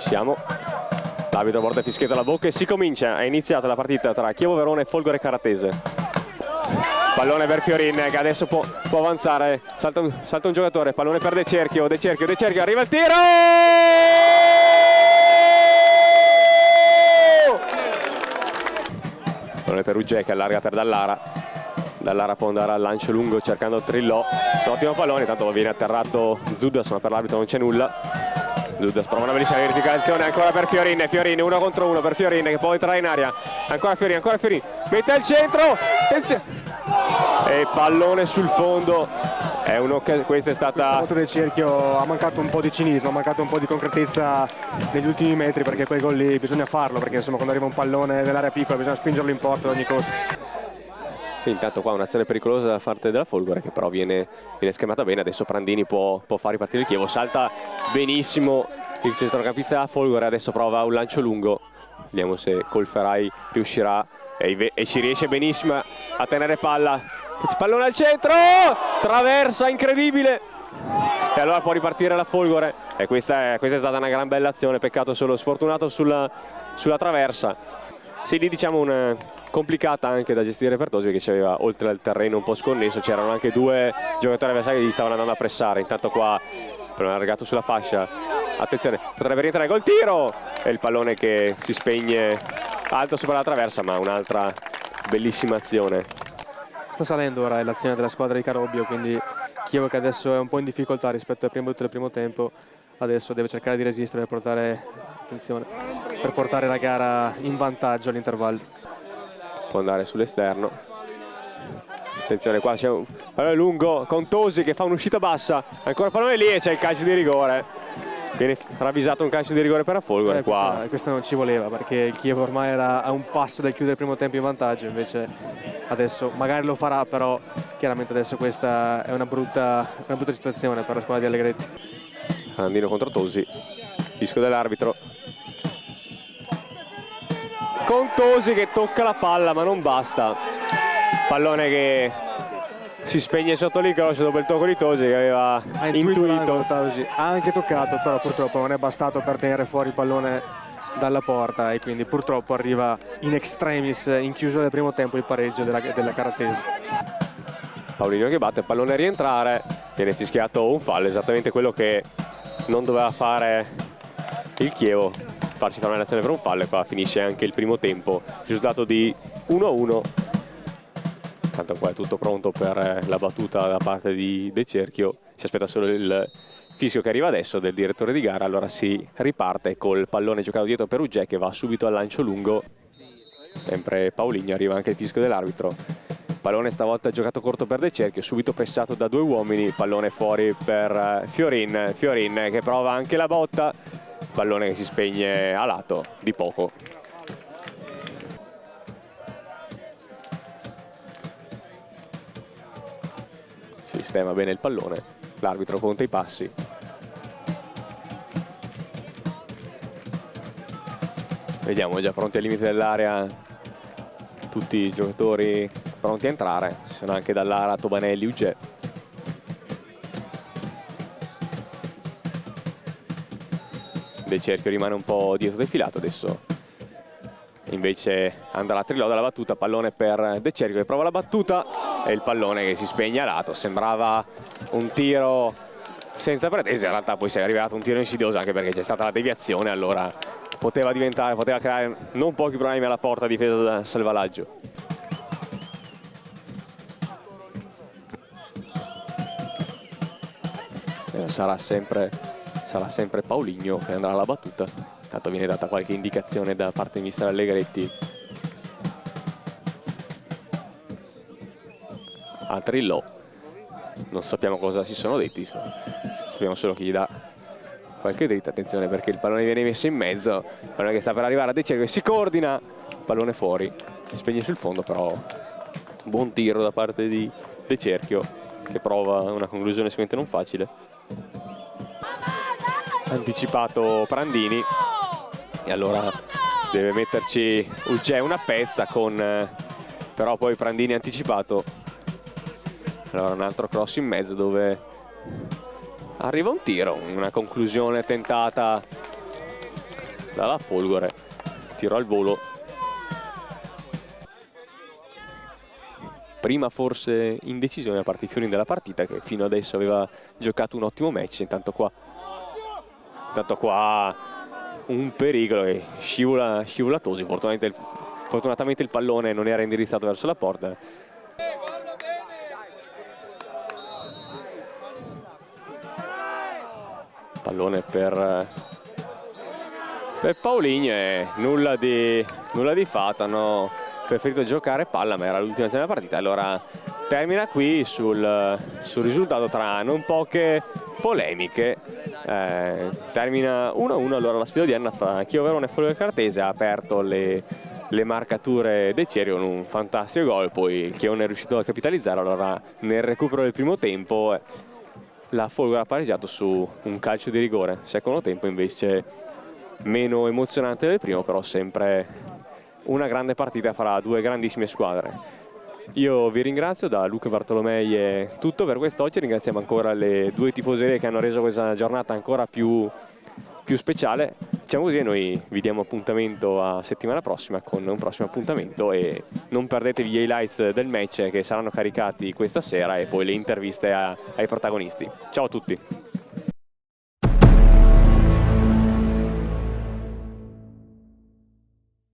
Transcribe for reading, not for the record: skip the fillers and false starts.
siamo. L'arbitro porta il fischietto alla bocca e si comincia. È iniziata la partita tra Chievo Verona e Folgore Caratese. Pallone per Fiorin che adesso può avanzare. Salta un giocatore, pallone per De Cerchio, arriva il tiro! Pallone per Ugge che allarga per Dallara. Dallara può andare al lancio lungo cercando Trillò. Un ottimo pallone, tanto viene atterrato Zudas, ma per l'arbitro non c'è nulla. Zudas prova una bellissima verificazione ancora per Fiorin. Fiorin 1 contro 1 per Fiorin che poi entrare in aria. Ancora Fiorin, mette al centro. Attenzione. E pallone sul fondo. Questa è stata... Questa volta Del Cerchio ha mancato un po' di cinismo, ha mancato un po' di concretezza negli ultimi metri, perché quel gol lì bisogna farlo, perché insomma quando arriva un pallone nell'area piccola bisogna spingerlo in porta ad ogni costo. Intanto qua un'azione pericolosa da parte della Folgore che però viene schemata bene. Adesso Prandini può far ripartire il Chievo, salta benissimo il centrocampista della Folgore, adesso prova un lancio lungo, vediamo se Colferai riuscirà e ci riesce benissimo a tenere palla. Pallone al centro, traversa incredibile e allora può ripartire la Folgore e questa è stata una gran bella azione, peccato solo sfortunato sulla traversa. Sì, lì diciamo complicata anche da gestire per Tosi, che c'aveva oltre al terreno un po' sconnesso, c'erano anche due giocatori avversari che gli stavano andando a pressare. Intanto qua pallone allargato sulla fascia, attenzione, potrebbe rientrare col tiro e il pallone che si spegne alto sopra la traversa, ma un'altra bellissima azione. Sta salendo ora l'azione della squadra di Carobbio, quindi Chievo che adesso è un po' in difficoltà rispetto al primo tempo, adesso deve cercare di resistere per portare la gara in vantaggio all'intervallo. Può andare sull'esterno, attenzione, qua c'è un pallone lungo con Tosi che fa un'uscita bassa, ancora pallone lì e c'è il calcio di rigore, viene ravvisato un calcio di rigore per la Folgore. Questa non ci voleva, perché il Chievo ormai era a un passo dal chiudere il primo tempo in vantaggio, invece adesso magari lo farà, però chiaramente adesso questa è una brutta situazione per la squadra di Allegretti. Andino contro Tosi, fischio dell'arbitro, con Tosi che tocca la palla ma non basta, pallone che si spegne sotto l'incrocio dopo il tocco di Tosi che aveva intuito. Ha anche toccato, però purtroppo non è bastato per tenere fuori il pallone dalla porta e quindi purtroppo arriva in extremis, in chiusura del primo tempo, il pareggio della Caratese. Paulinho che batte, pallone a rientrare, viene fischiato un fallo, esattamente quello che non doveva fare il Chievo, farci fare un'azione per un fallo, e qua finisce anche il primo tempo, risultato di 1-1. Tanto qua è tutto pronto per la battuta da parte di De Cerchio, si aspetta solo il fischio che arriva adesso del direttore di gara, allora si riparte col pallone giocato dietro per Ugge che va subito al lancio lungo, sempre Paulinho, arriva anche il fischio dell'arbitro. Pallone stavolta giocato corto per De Cerchio, subito pressato da due uomini, pallone fuori per Fiorin che prova anche la botta, pallone che si spegne a lato di poco. Sistema bene il pallone, l'arbitro conta i passi. Vediamo, già pronti al limite dell'area tutti i giocatori pronti a entrare, ci sono anche Dallara, Tobanelli, Ugge. De Cerchio rimane un po' dietro defilato adesso, invece andrà a Trillò dalla battuta, pallone per De Cerchio che prova la battuta e il pallone che si spegne a lato, sembrava un tiro senza pretese, in realtà poi si è arrivato un tiro insidioso anche perché c'è stata la deviazione, allora poteva creare non pochi problemi alla porta difesa da Salvalaggio. Sarà sempre Paulinho che andrà alla battuta, tanto viene data qualche indicazione da parte di mister Allegretti a Trillò, non sappiamo cosa si sono detti, sappiamo solo che gli dà qualche dritta. Attenzione perché il pallone viene messo in mezzo, il pallone che sta per arrivare a De Cerchio, si coordina, pallone fuori, si spegne sul fondo, però buon tiro da parte di De Cerchio che prova una conclusione sicuramente non facile. Anticipato Prandini e allora si deve metterci Ugge una pezza con però poi Prandini anticipato, allora un altro cross in mezzo dove arriva un tiro, una conclusione tentata dalla Folgore, tiro al volo. Prima forse indecisione da parte di Fiorin della partita, che fino adesso aveva giocato un ottimo match. Intanto qua un pericolo che scivola Tosi. Fortunatamente il pallone non era indirizzato verso la porta. Pallone per Pauligno e nulla di fatto. Hanno preferito giocare palla, ma era l'ultima azione della partita. Allora termina qui sul risultato tra non poche polemiche. Termina 1-1. Allora la sfida odierna fra Chievo Verona e Folgore Cartese ha aperto le marcature De Cieri con un fantastico gol. Poi il Chievo non è riuscito a capitalizzare. Allora nel recupero del primo tempo la Folgore ha pareggiato su un calcio di rigore. Secondo tempo invece meno emozionante del primo, però sempre una grande partita fra due grandissime squadre. Io vi ringrazio, da Luca Bartolomei è tutto per quest'oggi. Ringraziamo ancora le due tifoserie che hanno reso questa giornata ancora più speciale. Diciamo così, noi vi diamo appuntamento a settimana prossima con un prossimo appuntamento, e non perdetevi gli highlights del match che saranno caricati questa sera, e poi le interviste ai protagonisti. Ciao a tutti.